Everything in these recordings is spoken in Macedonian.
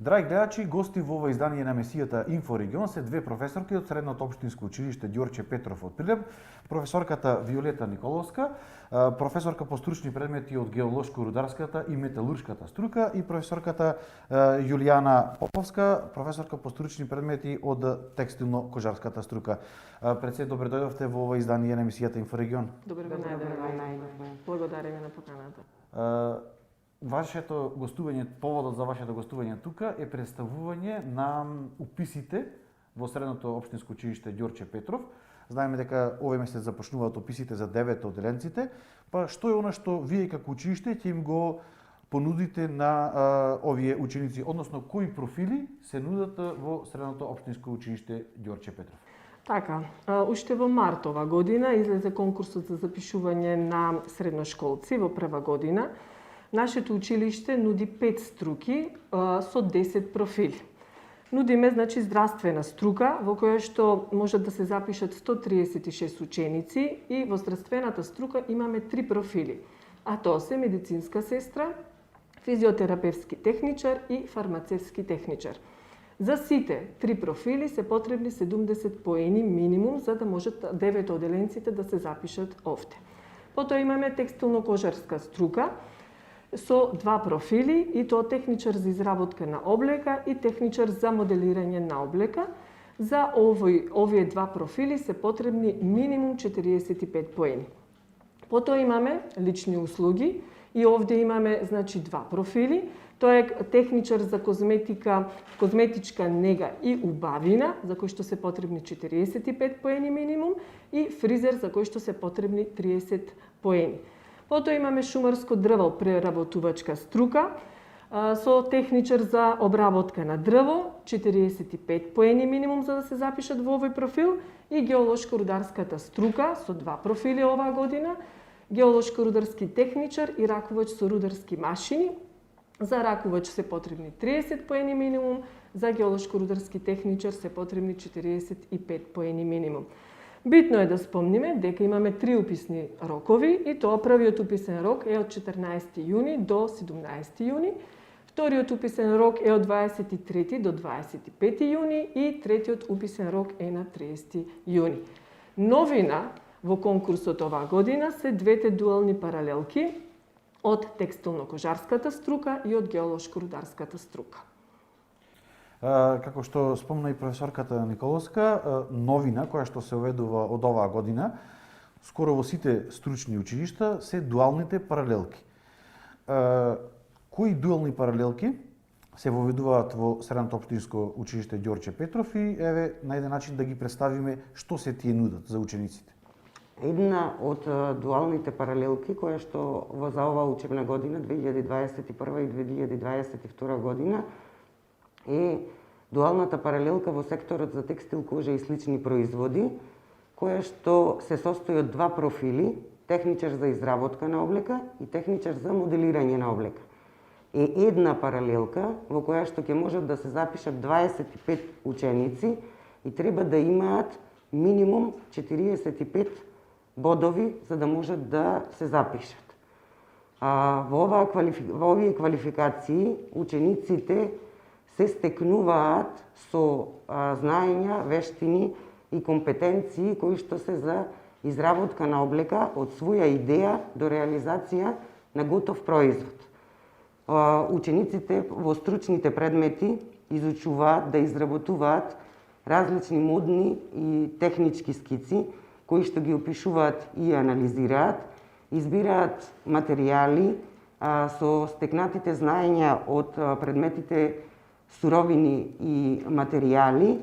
Драги гледачи, гости во ова издание на емисијата Инфорегион се две професорки од Средното општинско училиште Ѓорче Петров од Прилеп, професорката Виолета Николовска, професорка по стручни предмети од геолошко-рударската и металуршката струка, и професорката Јулијана Поповска, професорка по стручни предмети од текстилно-кожарската струка. Пред се, добре дојдовте во ова издание на емисијата Инфорегион. Добре ве најдовме. Благодариме на поканата. Вашето гостување, поводот за вашето гостување тука е представување на уписите во Средното општинско училиште Ѓорче Петров. Знаеме дека овој месец започнуваат уписите за 9 одделенците, па што е она што вие како училиште ќе им го понудите на овие ученици, односно кои профили се нудат во Средното општинско училиште Ѓорче Петров? Така, уште во март ова година излезе конкурсот за запишување на средношколци во прва година. Нашето училиште нуди 5 струки со 10 профили. Нудиме, значи, здравствена струка во која што можат да се запишат 136 ученици и во здравствената струка имаме 3 профили, а тоа се медицинска сестра, физиотерапевски техничар и фармацевски техничар. За сите 3 профили се потребни 70 поени минимум за да можат 9 одделенците да се запишат овде. Потоа имаме текстилно-кожарска струка со 2 профили, и тоа техничар за изработка на облека и техничар за моделирање на облека. За овие 2 профили се потребни минимум 45 поени. Потоа имаме лични услуги и овде имаме, значи, 2 профили. Тоа е техничар за козметика, козметичка нега и убавина, за кој што се потребни 45 поени минимум, и фризер за кој што се потребни 30 поени. Потоа имаме шумарско дрво преработувачка струка со техничар за обработка на дрво, 45 поени минимум за да се запишат во овој профил, и геолошко-рударската струка со 2 профили оваа година, геолошко-рударски техничар и ракувач со рударски машини. За ракувач се потребни 30 поени минимум, за геолошко-рударски техничар се потребни 45 поени минимум. Битно е да спомниме дека имаме 3 уписни рокови, и тоа првиот уписен рок е од 14 јуни до 17 јуни, вториот уписен рок е од 23 до 25 јуни и третиот уписен рок е на 30 јуни. Новина во конкурсот оваа година се двете дуални паралелки од текстилно-кожарската струка и од геолошко-рударската струка. Како што спомна и професорката Николовска, новина која што се уведува од оваа година, скоро во сите стручни училишта, се дуалните паралелки. Кои дуални паралелки се воведуваат во Средното општинско училиште Ѓорче Петров, и еве на еден начин да ги представиме што се тие нудат за учениците? Една од дуалните паралелки која што за оваа учебна година 2021 и 2022 година е дуалната паралелка во секторот за текстил, кожа и слични производи, која што се состои од 2 профили, техничар за изработка на облека и техничар за моделирање на облека. Е една паралелка во која што ќе можат да се запишат 25 ученици и треба да имаат минимум 45 бодови за да можат да се запишат. Во овие квалификации учениците се стекнуваат со знаења, вештини и компетенции кои што се за изработка на облека од своја идеја до реализација на готов производ. Учениците во стручните предмети изучуваат да изработуваат различни модни и технички скици кои што ги опишуваат и анализираат, избираат материјали со стекнатите знаења од предметите суровини и материјали,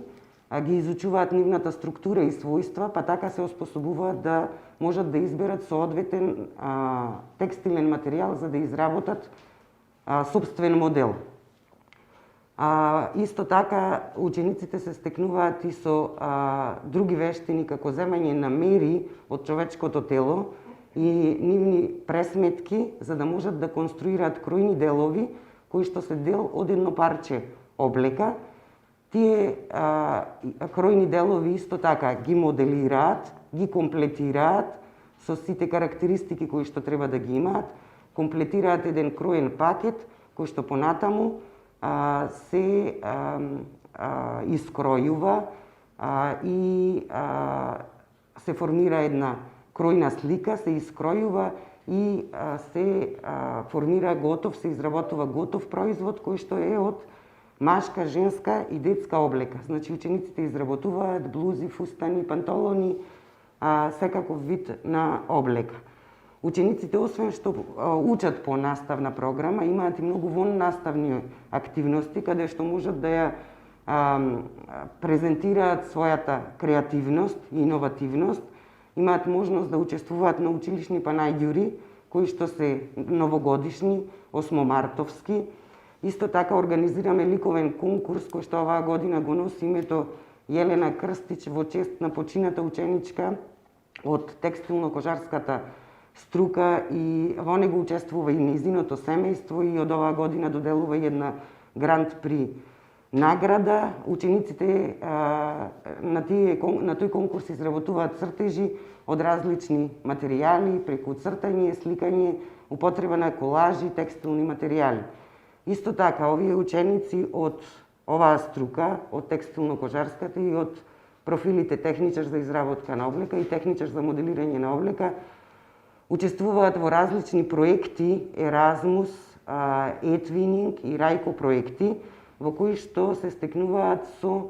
ги изучуваат нивната структура и својства, па така се оспособуваат да можат да изберат соодветен текстилен материјал за да изработат сопствен модел. Исто така, учениците се стекнуваат и со други вештини, како земање на мери од човечкото тело и нивни пресметки, за да можат да конструираат кројни делови кои што се дел од едно парче облека. Тие кројни делови исто така ги моделираат, ги комплетираат со сите карактеристики кои што треба да ги имаат, комплетираат еден кроен пакет кој што понатаму се искројува и се формира една кројна слика, се искројува и се формира готов, се изработува готов производ кој што е од машка, женска и детска облека. Значи учениците изработуваат блузи, фустани, панталони, секаков вид на облека. Учениците, освен што учат по наставна програма, имаат и многу воннаставни активности, каде што можат да ја презентираат својата креативност и иновативност, имаат можност да учествуваат на училишни панаѓури, кои што се новогодишни, осмомартовски. Исто така организираме ликовен конкурс, кој што оваа година го носи името Јелена Крстич во чест на почината ученичка од текстилно-кожарската струка, и во него учествува и нејзиното семејство, и од оваа година доделува и една гранд при награда. Учениците на тој конкурс изработуваат цртежи од различни материјали, преку цртање, сликање, употреба на колажи, текстилни материјали. Исто така, овие ученици од оваа струка, од текстилно-кожарската и од профилите техничар за изработка на облека и техничар за моделирање на облека, учествуваат во различни проекти, Еразмус, Етвининг и Рајко проекти, во кои што се стекнуваат со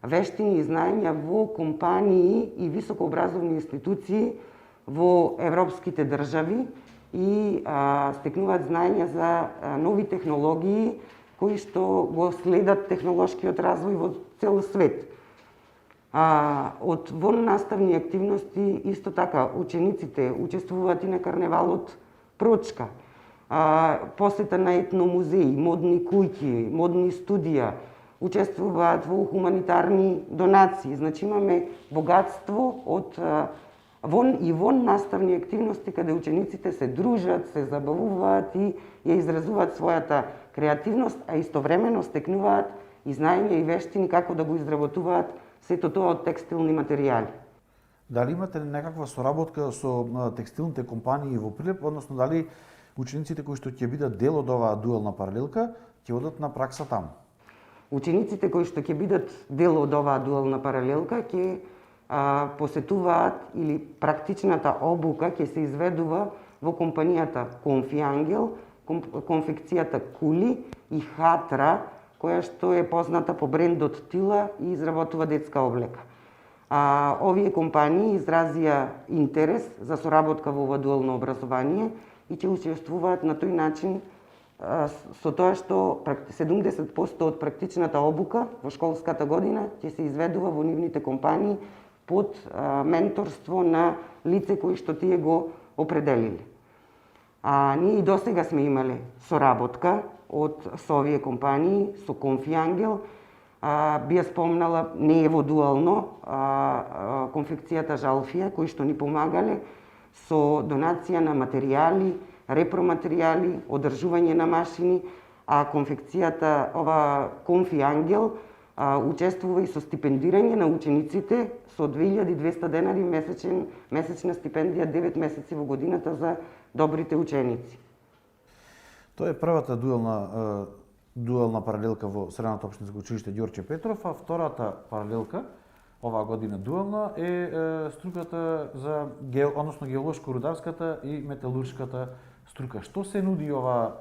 вештини и знаења во компании и високообразовни институции во европските држави и стекнуваат знаења за нови технологии кои што го следат технолошкиот развој во цел свет. Од воннаставни активности исто така учениците учествуваат и на карневалот Прочка, посета на етномузеи, модни куќи, модни студија, учествуваат во хуманитарни донации. Значи имаме богатство од воннаставни активности каде учениците се дружат, се забавуваат и ја изразуваат својата креативност, а истовремено стекнуваат и знаење и вештини како да го изработуваат сето тоа од текстилни материјали. Дали имате некаква соработка со текстилните компании во Прилеп, односно дали учениците кои што ќе бидат дел од оваа дуална паралелка ќе одат на пракса таму? Учениците кои што ќе бидат дел од оваа дуална паралелка ќе посетуваат, или практичната обука ќе се изведува во компанијата Конфиангел, конфекцијата Кули и Хатра, која што е позната по брендот Тила и изработува детска облека. Овие компании изразија интерес за соработка во ова дуално образование и ќе учествуваат на тој начин со тоа што 70% од практичната обука во школската година ќе се изведува во нивните компании под менторство на лице кои што тие го определиле. Ние и досега сме имале соработка со овие компании, со Конфиангел. Би ја спомнала, не е во дуално, конфекцијата Жалфија, кои што ни помагале со донација на материјали, репроматеријали, одржување на машини, а конфекцијата, ова Конфиангел, учествува и со стипендирање на учениците со 2200 денари месечна стипендија 9 месеци во годината за добрите ученици. Тоа е првата дуална паралелка во Средното општинско училиште Ѓорче Петров, а втората паралелка оваа година дуална е струката за геолошко-рударската и металуршката струка. Што се нуди оваа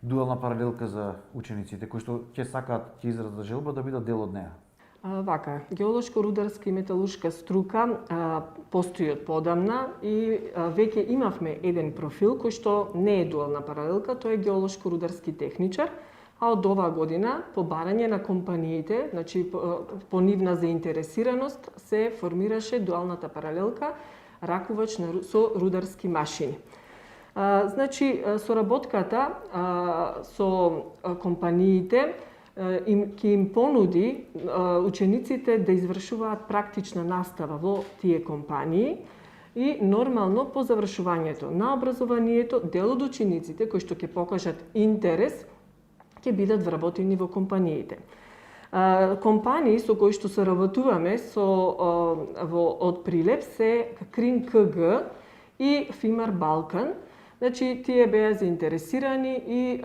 дуална паралелка за учениците кои што ќе сакаат, ќе изразат желба да бидат дел од неа? Вака, геолошко-рударска и металуршка струка постои од подамна и веќе имавме еден профил кој што не е дуална паралелка, тоа е геолошко-рударски техничар, а од оваа година по барање на компаниите, значи по нивна заинтересираност, се формираше дуалната паралелка ракувач со рударски машини. Значи, соработката со компаниите ќе им понуди учениците да извршуваат практична настава во тие компании и нормално по завршувањето на образованието дел од учениците кои што ќе покажат интерес ќе бидат вработени во компаниите. Компании со кои што соработуваме од Прилеп се Крин КГ и Фимар Балкан. Значи, тие беа заинтересирани и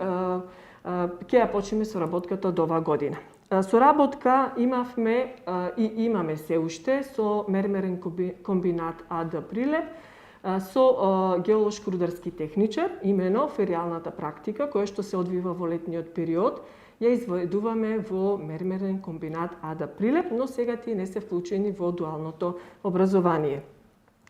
ќе ја почнеме соработката од оваа година. Соработка имавме и имаме се уште со Мермерен комбинат АД Прилеп, со геолошко-рударски техничар, имено феријалната практика која што се одвива во летниот период, ја изведуваме во Мермерен комбинат АД Прилеп, но сега тие не се вклучени во дуалното образование.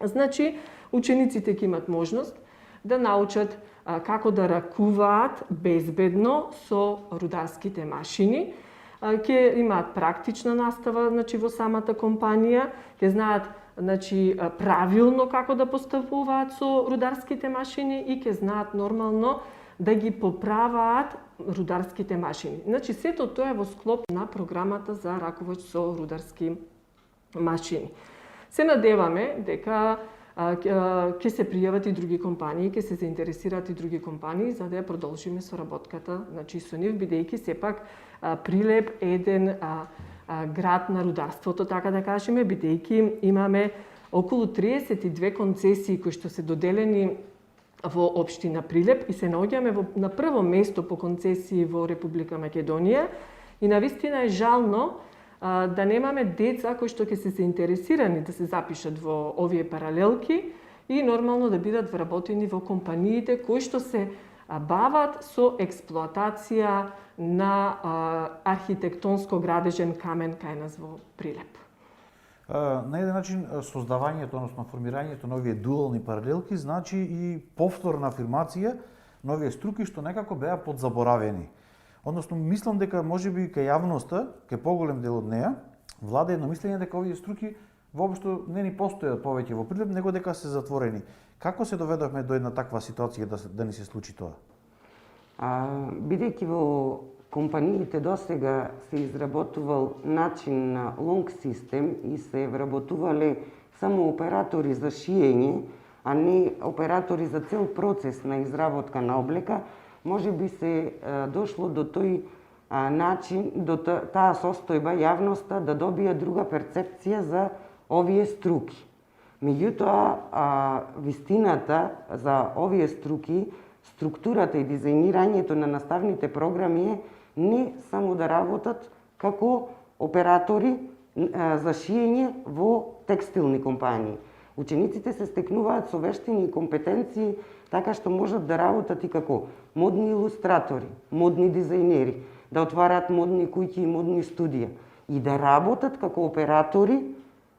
Значи, учениците ќе имат можност да научат како да ракуваат безбедно со рударските машини, ќе имаат практична настава, значи во самата компанија, ќе знаат правилно како да постапуваат со рударските машини и ќе знаат нормално да ги поправаат рударските машини. Значи сето тоа е во склоп на програмата за ракувач со рударски машини. Се надеваме дека ќе се пријават и други компании, ќе се заинтересираат и други компании за да ја продолжиме соработката, значи со нив, бидејќи сепак Прилеп е еден град на рударството, така да кажеме, бидејќи имаме околу 32 концесии кои што се доделени во општина Прилеп и се наоѓаме на прво место по концесии во Република Македонија и навистина е жално да немаме деца кои што ќе се заинтересирани да се запишат во овие паралелки и нормално да бидат вработени во компаниите кои што се бават со експлоатација на архитектонско градежен камен кај нас во Прилеп. На еден начин создавањето, односно формирањето на овие дуални паралелки значи и повторна афирмација на овие струки што некако беа подзаборавени. Односно, мислам дека можеби кај јавноста, кај поголем дел од неа, влада едно мислење дека овие струки воопшто не ни постојат повеќе во Прилеп, него дека се затворени. Како се доведовме до една таква ситуација да ни се случи тоа? Бидејќи во компаниите досега се изработувал начин на лонг систем и се вработувале само оператори за шиење, а не оператори за цел процес на изработка на облека, може би се дошло до тој начин, до таа состојба јавноста да добија друга перцепција за овие струки. Меѓутоа, вистината за овие струки, структурата и дизајнирањето на наставните програми е не само да работат како оператори за шиење во текстилни компании. Учениците се стекнуваат со вештини и компетенции така што можат да работат и како модни илустратори, модни дизајнери, да отвараат модни куќи и модни студија и да работат како оператори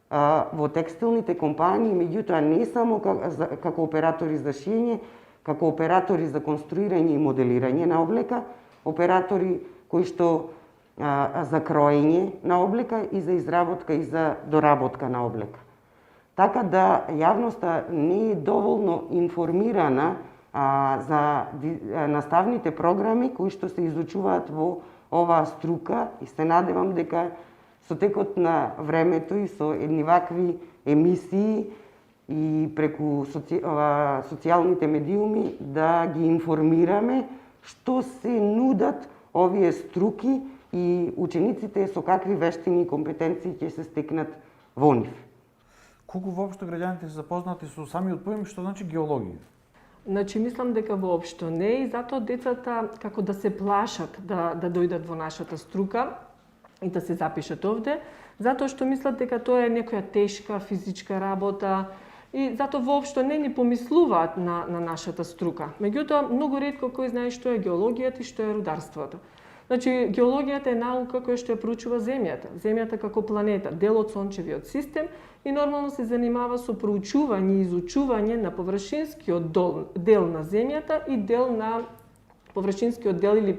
во текстилните компании, меѓутоа не само како оператори за шиење, како оператори за конструирање и моделирање на облека, оператори кои што за кроење на облека и за изработка и за доработка на облека. Така да јавноста не е доволно информирана за наставните програми кои што се изучуваат во оваа струка и се надевам дека со текот на времето и со едни вакви емисии и преку социјалните медиуми да ги информираме што се нудат овие струки и учениците со какви вештини и компетенции ќе се стекнат во нив. Колку воопшто граѓаните се запознати со самиот поим што значи геологија? Значи, мислам дека воопшто не и затоа децата како да се плашат да дојдат во нашата струка и да се запишат овде, затоа што мислат дека тоа е некоја тешка физичка работа и затоа воопшто не ни помислуваат на нашата струка. Меѓутоа, многу ретко кој знае што е геологијата и што е рударството. Значи, геологијата е наука која што ја проучува земјата, земјата како планета, дел од сончевиот систем и нормално се занимава со проучување и изучување на површинскиот дел на земјата и дел на површинскиот дел или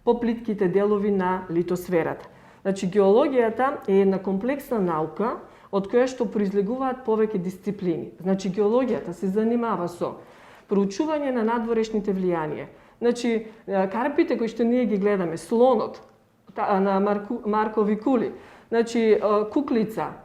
поплитките делови на литосферата. Значи, геологијата е една комплексна наука од која што произлегуваат повеќе дисциплини. Значи, геологијата се занимава со проучување на надворешните влијанија. Значи, карпите кои што ние ги гледаме, слонот, на Маркови кули, значи, куклица,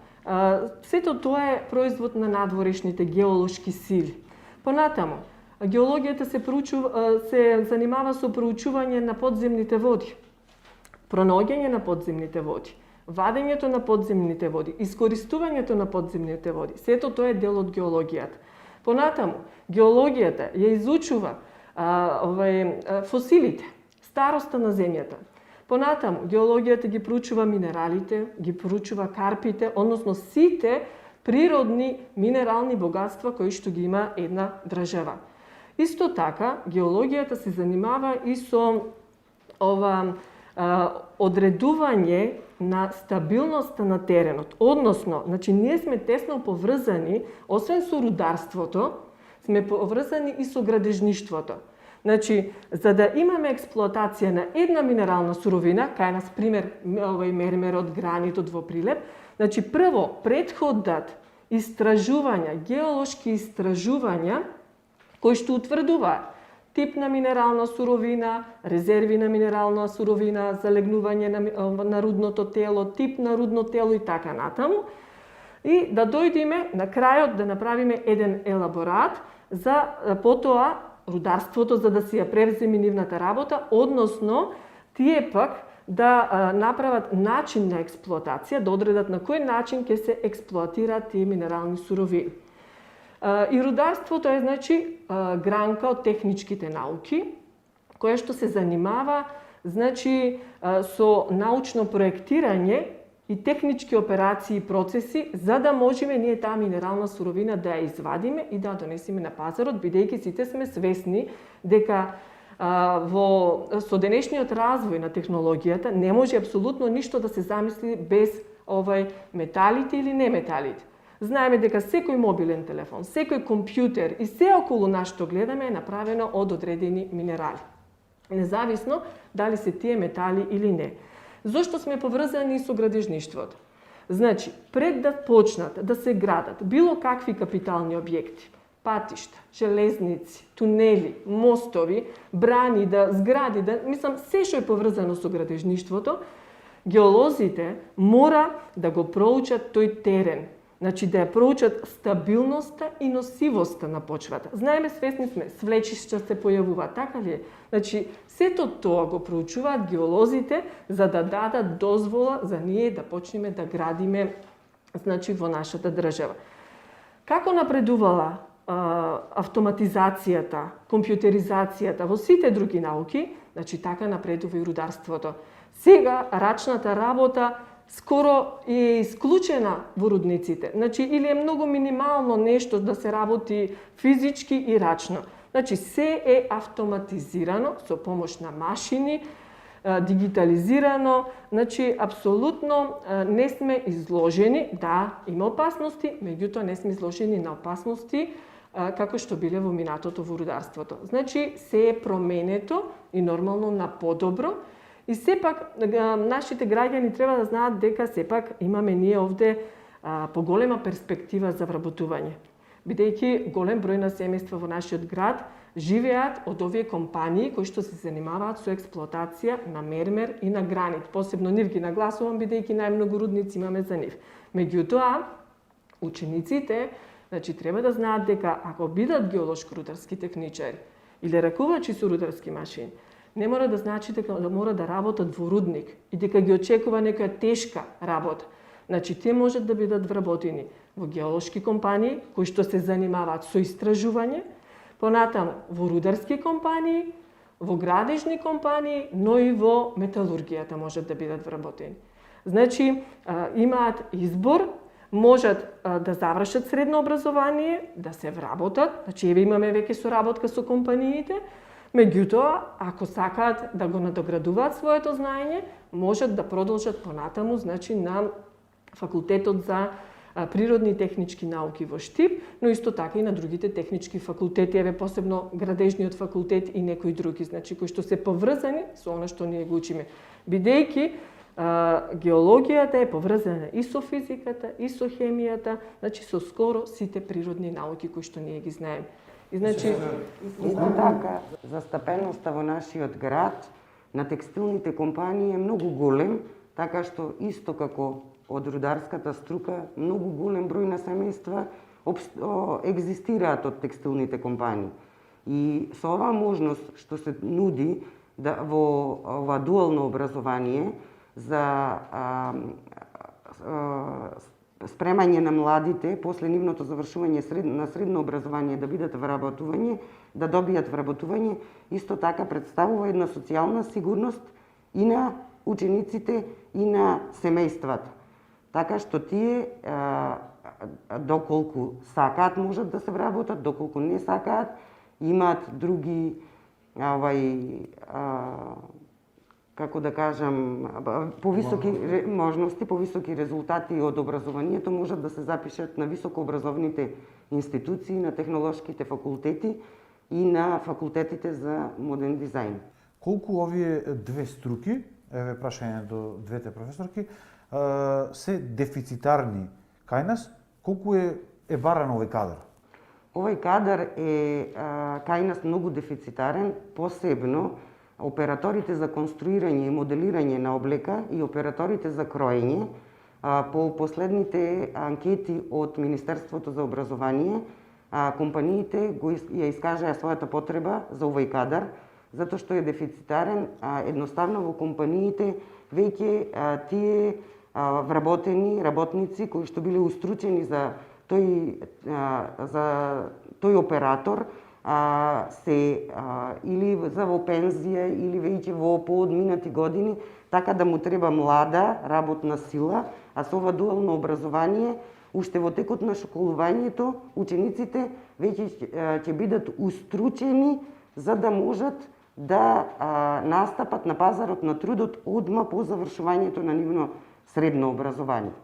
сето тоа е производ на надворешните геолошки сили. Понатаму, геологијата се занимава со проучување на подземните води, пронаоѓање на подземните води, вадењето на подземните води, искористувањето на подземните води. Сето тоа е дел од геологијата. Понатаму, геологијата ја изучува фосилите, староста на земјата. Понатаму, геологијата ги проучува минералите, ги проучува карпите, односно сите природни минерални богатства кои што ги има една држава. Исто така, геологијата се занимава и со одредување на стабилноста на теренот. Односно, значи, ние сме тесно поврзани, освен со рударството, сме поврзани и со градежништвото. Значи, за да имаме експлоатација на една минерална суровина, кај нас пример мермерот, гранитот во Прилеп, значи прво претходат истражувања, геолошки истражувања кои што утврдуваат тип на минерална суровина, резерви на минерална суровина, залегнување на рудното тело, тип на рудно тело и така натаму. И да дојдеме на крајот да направиме еден елаборат за потоа рударството за да си ја превземе нивната работа, односно тие пак да направат начин на експлоатација, да одредат на кој начин ќе се експлоатираат тие минерални суровини. И рударството е, значи, гранка од техничките науки, која што се занимава, значи, со научно проектирање и технички операции и процеси, за да можеме ние таа минерална суровина да ја извадиме и да ја донесеме на пазарот, бидејќи сите сме свесни дека со денешниот развој на технологијата не може апсолутно ништо да се замисли без металите или неметалите. Знаеме дека секој мобилен телефон, секој компјутер и се околу нас што гледаме е направено од одредени минерали. Независно дали се тие метали или не. Зошто сме поврзани со градежништвото? Значи, пред да почнат да се градат било какви капитални објекти, патишта, железници, тунели, мостови, брани, згради, мислам, се што е поврзано со градежништвото, геолозите мора да го проучат тој терен. Значи, да ја проучат стабилноста и носивоста на почвата. Знаеме, свесни сме, свлечишта се појавуваат, така ли е? Значи, сето тоа го проучуваат геолозите за да дадат дозвола за ние да почнеме да градиме, значи, во нашата држава. Како напредувала автоматизацијата, компјутеризацијата во сите други науки, значи така напредува и рударството. Сега рачната работа скоро е исклучена во рудниците. Значи, или е многу минимално нешто да се работи физички и рачно. Значи, се е автоматизирано со помош на машини, дигитализирано, значи, апсолутно не сме изложени, да, има опасности, меѓутоа не сме изложени на опасности како што биле во минатото во рударството. Значи, се е променето и нормално на подобро. И сепак, нашите граѓани треба да знаат дека сепак имаме ние овде поголема перспектива за вработување. Бидејќи голем број на семејства во нашиот град живеат од овие компании кои што се занимаваат со експлоатација на мермер и на гранит. Посебно нив ги нагласувам, бидејќи најмногу рудници имаме за нив. Меѓутоа, учениците, значи, треба да знаат дека ако бидат геолошко-рударски техничари или ракувачи со рударски машини, не мора да значи дека мора да работат во рудник и дека ги очекува некоја тешка работа. Значи, тие можат да бидат вработени во геолошки компании кои што се занимаваат со истражување, понатаму во рударски компании, во градежни компании, но и во металургијата можат да бидат вработени. Значи, имаат избор, можат да завршат средно образование, да се вработат, значи еве имаме веќе соработка со компаниите, меѓутоа, ако сакаат да го надоградуваат своето знаење, можат да продолжат понатаму, значи на факултетот за природни и технички науки во Штип, но исто така и на другите технички факултети, еве посебно градежниот факултет и некои други, значи кои што се поврзани со она што ние го учиме. Бидејќи геологијата е поврзана и со физиката, и со хемијата, значи со скоро сите природни науки кои што ние ги знаеме. И значи исто така застапеноста во нашиот град на текстилните компании е многу голем, така што исто како од рударската струка, многу голем број на семејства екзистираат од текстилните компании. И со оваа можност што се нуди во ова дуално образование за спремање на младите после нивното завршување на средно образование да бидат вработување, да добијат вработување, исто така представува една социјална сигурност и на учениците и на семејствата. Така што тие доколку сакаат можат да се вработат, доколку не сакаат имаат други како да кажам, повисоки можности, повисоки резултати од образованието можат да се запишат на високообразовните институции, на технолошките факултети и на факултетите за модерн дизајн. Колку овие две струки, еве прашање до двете професорки, се дефицитарни кај нас? Колку е баран овој кадар? Овој кадар е кај нас многу дефицитарен, посебно операторите за конструирање и моделирање на облека и операторите за кроење. По последните анкети од Министерството за образование, компаниите ја искажаа својата потреба за овој кадар, затоа што е дефицитарен. Едноставно во компаниите веќе тие вработени работници кои што биле устручени за тој оператор се или за во пензија или веќе во поодминати години, така да му треба млада работна сила, а со ова дуално образование уште во текот на школувањето учениците веќе ќе бидат устручени за да можат да настапат на пазарот на трудот одма по завршувањето на нивно средно образование.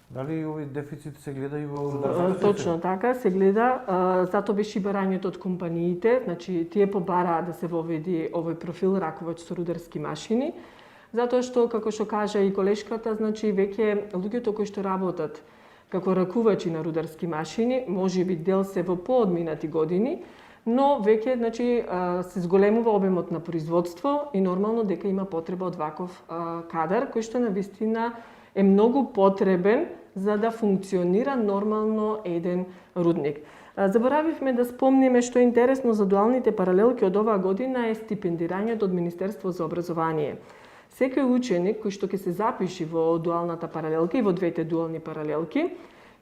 Дали овој дефицит се гледа и во Точно така, се гледа. Затоа беше барањето од компаниите, значи тие побараа да се воведи овој профил раковач со рударски машини, затоа што, како што кажа и колешката, значи веќе луѓето кои што работат како ракувачи на рударски машини, можеби дел се во поодминати години, но веќе значи се зголемува обемот на производство и нормално дека има потреба од ваков кадар кој што навистина е многу потребен за да функционира нормално еден рудник. Заборавивме да спомниме што е интересно за дуалните паралелки од оваа година е стипендирањето од Министерство за образование. Секој ученик кој што ќе се запиши во дуалната паралелка и во двете дуални паралелки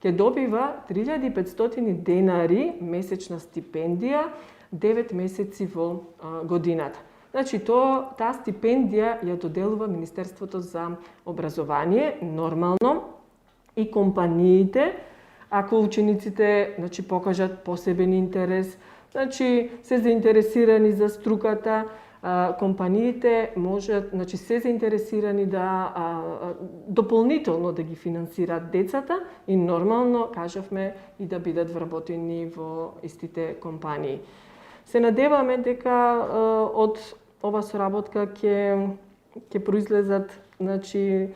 ќе добива 3500 денари месечна стипендија 9 месеци во годината. Значи, таа стипендија ја доделува Министерството за образование, нормално, и компаниите, ако учениците значи, покажат посебен интерес, значи, се заинтересирани за струката, компаниите можат, значи, се заинтересирани да дополнително да ги финансираат децата и нормално, кажавме, и да бидат вработени во истите компании. Се надеваме дека од ова соработка ќе произлезат, значи,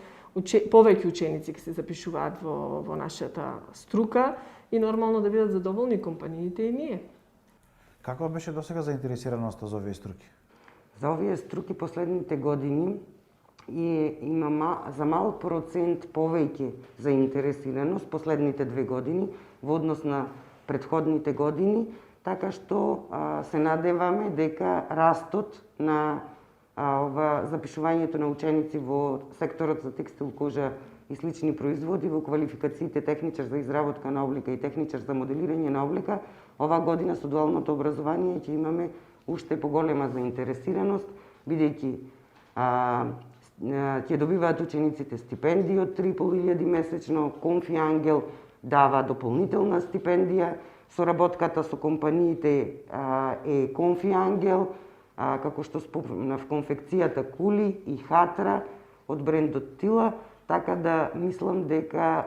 повеќе ученици ќе се запишуваат во нашата струка и нормално да бидат задоволни компаниите и ние. Каква беше досега заинтересираноста за овие струки? За овие струки последните години има за мал процент повеќе заинтересираност последните 2 години во однос на претходните години, така што се надеваме дека растот на запишувањето на ученици во секторот за текстил, кожа и слични производи, во квалификациите техничар за изработка на облека и техничар за моделирање на облека, оваа година со дуалното образование ќе имаме уште поголема заинтересираност, бидејќи ќе добиваат учениците стипендии од 3500 месечно, Конфи Ангел дава дополнителна стипендија, соработката со компаниите е Конфи Ангел, како што спомнав, конфекцијата Кули и Хатра од брендот Тила, така да мислам дека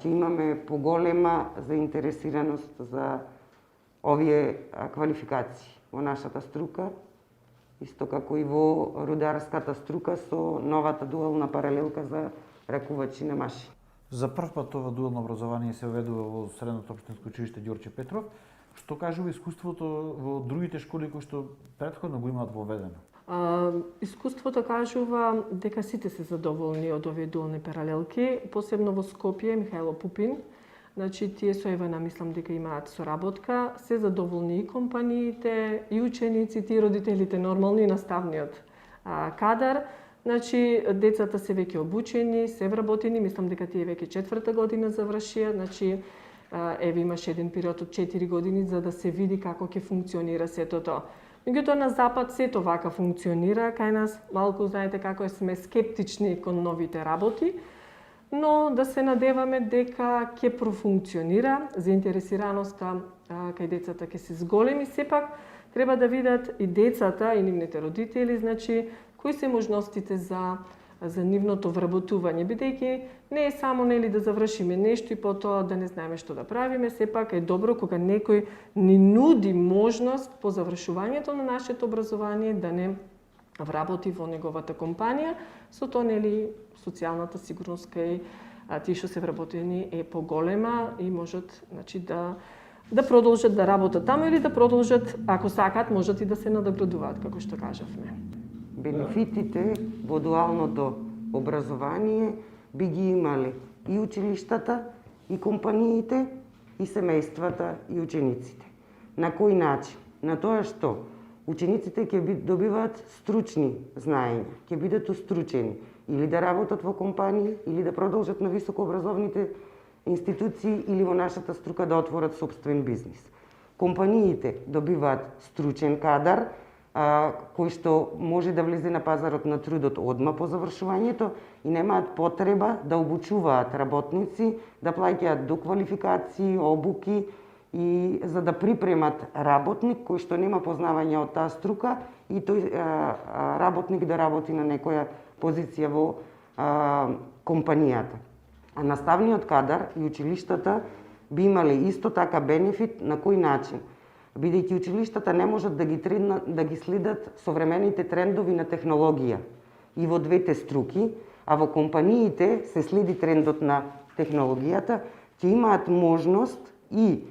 ќе имаме поголема заинтересираност за овие квалификации во нашата струка, исто како и во рударската струка со новата дуална паралелка за ракувачи на машини. За прв пат ова дуално образование се введува во Средното општинско училиште Ѓорче Петров. Што кажува искуството во другите школи кои што претходно го имаат воведено? Искуството кажува дека сите се задоволни од овие дуални паралелки, посебно во Скопје, Михајло Пупин. Значи, тие со Евана мислам дека имаат соработка, се задоволни и компаниите, и учениците, и родителите, нормално и наставниот кадар. Значи, децата се веќе обучени, се вработени, мислам дека тие веќе 4-та година завршија, значи, еве имаше еден период од 4 години за да се види како ќе функционира сето тоа. Меѓутоа на запад сето вака функционира, кај нас малку знаете како сме скептични кон новите работи, но да се надеваме дека ќе профункционира, заинтересираноста кај децата ќе се зголеми, сепак треба да видат и децата и нивните родители, значи кои се можностите за нивното вработување, бидејќи не е само да завршиме нешто и потоа да не знаеме што да правиме, сепак е добро кога некој ни нуди можност по завршувањето на нашето образование да не вработи во неговата компанија, со тоа социјалната сигурност кај тие што се вработени е поголема и можат да продолжат да работат таму или да продолжат, ако сакаат, можат и да се надоградуваат, како што кажавме. Бенефитите во дуалното образование би ги имале и училиштата, и компаниите, и семејствата, и учениците. На кој начин? На тоа што учениците ќе добиваат стручни знаења, ќе бидат устручени или да работат во компании, или да продолжат на високообразовните институции, или во нашата струка да отворат собствен бизнис. Компаниите добиваат стручен кадар, кој што може да влезе на пазарот на трудот одма по завршувањето и немаат потреба да обучуваат работници, да плаќаат доквалификации, обуки и за да припремат работник кој што нема познавање од таа струка и тој работник да работи на некоја позиција во компанијата. А наставниот кадар и училиштата би имале исто така бенефит на кој начин? Бидејќи училиштата не можат да ги следат современите трендови на технологија и во двете струки, а во компаниите се следи трендот на технологијата, ќе имаат можност и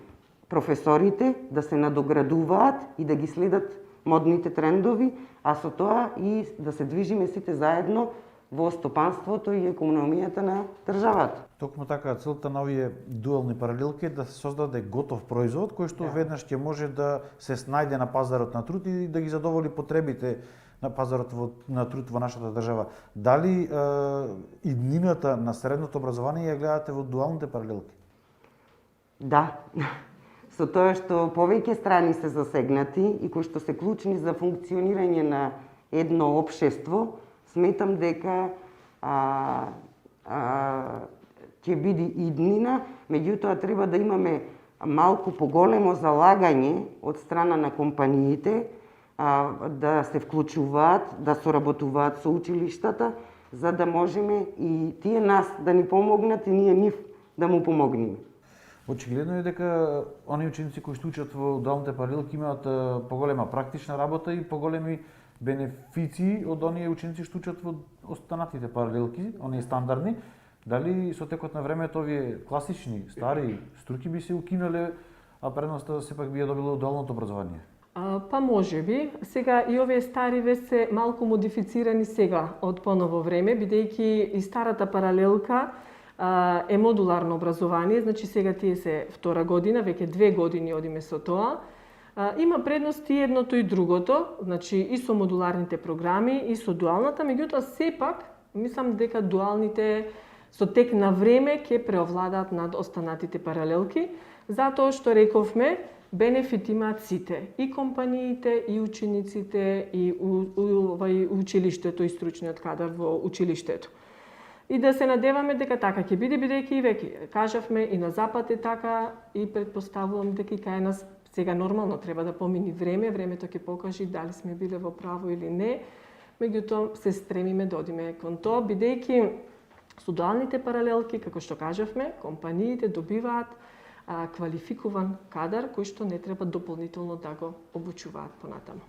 професорите да се надоградуваат и да ги следат модните трендови, а со тоа и да се движиме сите заедно во стопанството и економијата на државата. Токму така, целта на овие дуални паралелки е да се создаде готов производ кој што веднаш ќе може да се снајде на пазарот на труд и да ги задоволи потребите на пазарот на труд во нашата држава. Дали иднината на средното образование ја гледате во дуалните паралелки? Да. Со тоа што повеќе страни се засегнати и кои што се клучни за функционирање на едно општество, сметам дека ќе биде иднина, меѓутоа треба да имаме малку поголемо залагање од страна на компаниите, да се вклучуваат, да соработуваат со училиштата, за да можеме и тие нас да ни помогнат и ние нив да му помогнеме. Очигледно е дека оние ученици кои што учат во дуалните паралелки имаат поголема практична работа и поголеми бенефиции од оние ученици што учат во останатите паралелки, оние стандардни. Дали со текот на времето овие класични, стари струки би се укинале, а предноста сепак би ја добило дуалното образование? Па може би. Сега и овие стари се малку модифицирани сега од поново време, бидејќи и старата паралелка е модуларно образование, значи сега тие се втора година, веќе 2 години одиме со тоа. Има предности едното и другото, значи и со модуларните програми, и со дуалната, меѓутоа сепак, мислам дека дуалните со тек на време ќе преовладаат над останатите паралелки, затоа што рековме, бенефит имаат сите, и компаниите, и учениците, и училиштето, и стручниот кадар во училиштето. И да се надеваме дека така ќе биде, бидејќи и веќе кажавме и на запад е така и предпоставувам дека и кај нас сега нормално треба да помини време, времето ќе покажи дали сме биле во право или не, меѓутоа се стремиме да одиме кон тоа, бидејќи со дуалните паралелки, како што кажавме, компаниите добиваат квалификуван кадар кој што не треба дополнително да го обучуваат понатаму.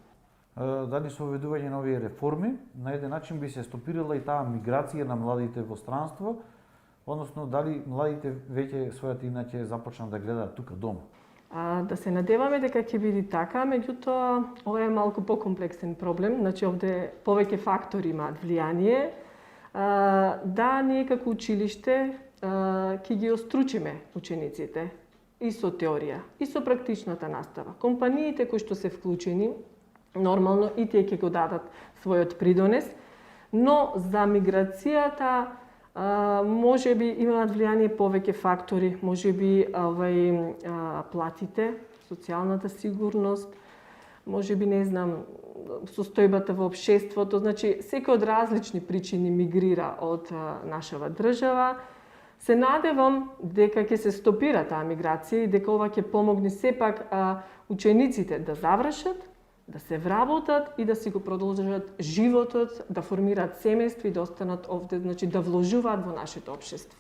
Дали со введување на овие реформи, на еден начин би се стопирала и таа миграција на младите во странство, односно дали младите веќе својата ина ќе започнат да гледаат тука дома? Да се надеваме дека ќе биде така, меѓутоа ова е малку покомплексен проблем, значи овде повеќе фактори имаат влијание. Да, ние како училиште ќе ги остручиме учениците и со теорија, и со практичната настава. Компаниите кои што се вклучени, нормално и тие ќе го дадат својот придонес, Но за миграцијата може би имаат влијание повеќе фактори, може би платите, социјалната сигурност, може би не знам, состојбата во општеството, значи секој од различни причини мигрира од нашава држава. Се надевам дека ќе се стопира таа миграција и дека ова ќе помогне сепак учениците да завршат, да се вработат и да си го продолжат животот, да формираат семејство и да останат овде, значи да вложуваат во нашето општество.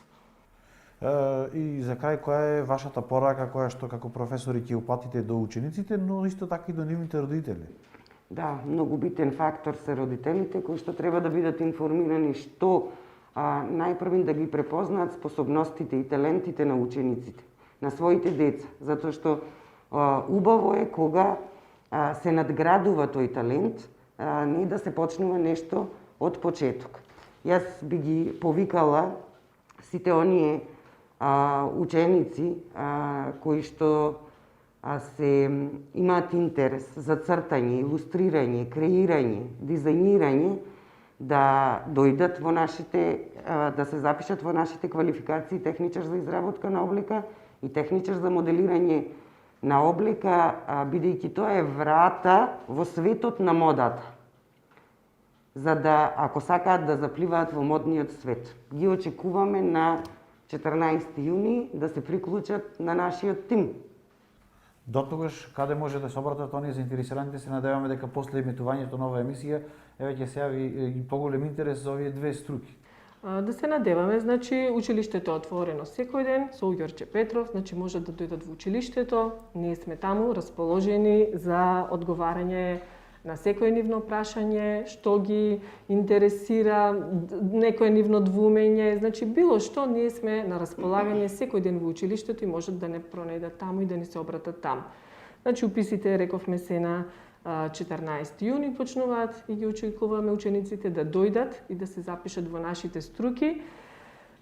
И за крај, која е вашата порака која што како професори ќе упатите до учениците, но исто така и до нивните родители? Да, многу битен фактор се родителите кои што треба да бидат информирани што најпрвин да ги препознаат способностите и талентите на учениците, на своите деца, затоа што убаво е кога се надградува тој талент, не да се почнува нешто од почеток. Јас би ги повикала сите оние ученици кои што имаат интерес за цртање, илустрирање, креирање, дизајнирање, да дојдат во нашите, да се запишат во нашите квалификации техничар за изработка на облека и техничар за моделирање на облека, бидејќи тоа е врата во светот на модата. За да, ако сакаат да запливаат во модниот свет, ги очекуваме на 14 јуни да се приклучат на нашиот тим. До тогаш, каде може да се обратат оние заинтересираните, се надеваме дека после емитувањето на оваа емисија еве ќе се јави и поголем интерес за овие две струки. Да се надеваме, значи училиштето е отворено секој ден со Ѓорче Петров, значи може да дојдат во училиштето, ние сме таму расположени за одговарање на секој нивно прашање, што ги интересира, некое нивно двумење, значи било што ние сме на располагање секој ден во училиштето и можат да не пронајдат таму и да ни се обратат таму. Значи уписите, рековме се на 14 јуни почнуваат и ги очекуваме учениците да дојдат и да се запишат во нашите струки.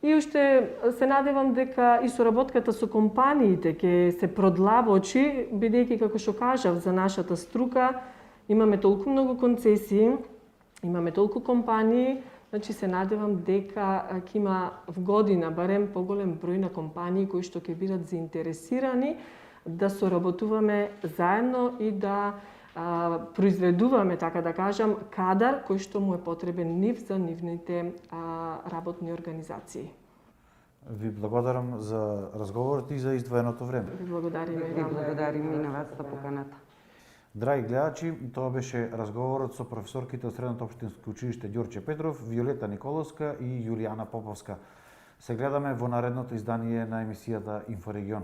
И уште се надевам дека и соработката со компаниите ќе се продлабочи, бидејќи како што кажав за нашата струка, имаме толку многу концесии, имаме толку компании, значи се надевам дека ќе има в година барем поголем број на компании кои што ќе бидат заинтересирани да соработуваме заедно и да произведуваме, така да кажам, кадар кој што му е потребен нив за нивните работни организации. Ви благодарам за разговорот и за издвоеното време. Ви благодариме и Ви вам. благодариме и на вас за поканата. Драги гледачи, тоа беше разговорот со професорките од Средното општинско училиште Ѓорче Петров, Виолета Николовска и Јулијана Поповска. Се гледаме во наредното издание на емисијата Инфорегион.